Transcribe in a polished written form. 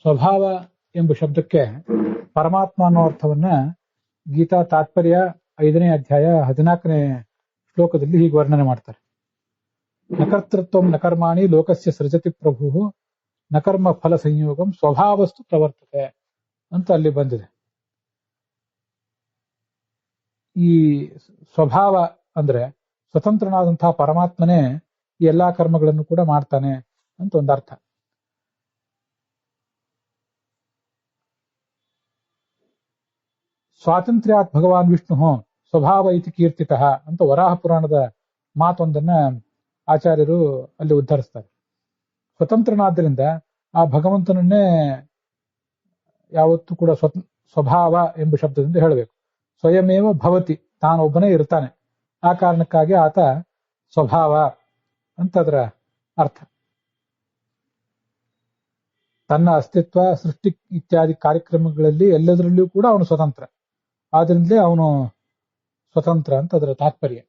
ಸ್ವಭಾವ ಎಂಬ ಶಬ್ದಕ್ಕೆ ಪರಮಾತ್ಮ ಅನ್ನೋ ಅರ್ಥವನ್ನ ಗೀತಾ ತಾತ್ಪರ್ಯ 5ನೇ ಅಧ್ಯಾಯ 14ನೇ ಶ್ಲೋಕದಲ್ಲಿ ಹೀಗೆ ವರ್ಣನೆ ಮಾಡ್ತಾರೆ. ನಕರ್ತೃತ್ವಂ ನಕರ್ಮಾಣಿ ಲೋಕಸ್ಯ ಸೃಜತಿ ಪ್ರಭು ನಕರ್ಮ ಫಲ ಸಂಯೋಗಂ ಸ್ವಭಾವಸ್ತು ಪ್ರವರ್ತತೆ ಅಂತ ಅಲ್ಲಿ ಬಂದಿದೆ. ಈ ಸ್ವಭಾವ ಅಂದ್ರೆ ಸ್ವತಂತ್ರನಾದಂತಹ ಪರಮಾತ್ಮನೇ ಈ ಎಲ್ಲಾ ಕರ್ಮಗಳನ್ನು ಕೂಡ ಮಾಡ್ತಾನೆ ಅಂತ ಒಂದು ಅರ್ಥ. ಸ್ವಾತಂತ್ರ್ಯಾತ್ ಭಗವಾನ್ ವಿಷ್ಣು ಸ್ವಭಾವ ಇತಿ ಕೀರ್ತಿತಃ ಅಂತ ವರಾಹ ಪುರಾಣದ ಮಾತೊಂದನ್ನ ಆಚಾರ್ಯರು ಅಲ್ಲಿ ಉದ್ಧರಿಸ್ತಾರೆ. ಸ್ವತಂತ್ರನಾದ್ದರಿಂದ ಆ ಭಗವಂತನನ್ನೇ ಯಾವತ್ತೂ ಕೂಡ ಸ್ವಭಾವ ಎಂಬ ಶಬ್ದದಿಂದ ಹೇಳಬೇಕು. ಸ್ವಯಮೇವ ಭವತಿ, ತಾನೊಬ್ಬನೇ ಇರ್ತಾನೆ. ಆ ಕಾರಣಕ್ಕಾಗಿ ಆತ ಸ್ವಭಾವ ಅಂತ ಅದರ ಅರ್ಥ. ತನ್ನ ಅಸ್ತಿತ್ವ, ಸೃಷ್ಟಿ ಇತ್ಯಾದಿ ಕಾರ್ಯಕ್ರಮಗಳಲ್ಲಿ ಎಲ್ಲದರಲ್ಲಿಯೂ ಕೂಡ ಅವನು ಸ್ವತಂತ್ರ. ಆದ್ರಿಂದಲೇ ಅವನು ಸ್ವತಂತ್ರ ಅಂತ ಅದರ ತಾತ್ಪರ್ಯ.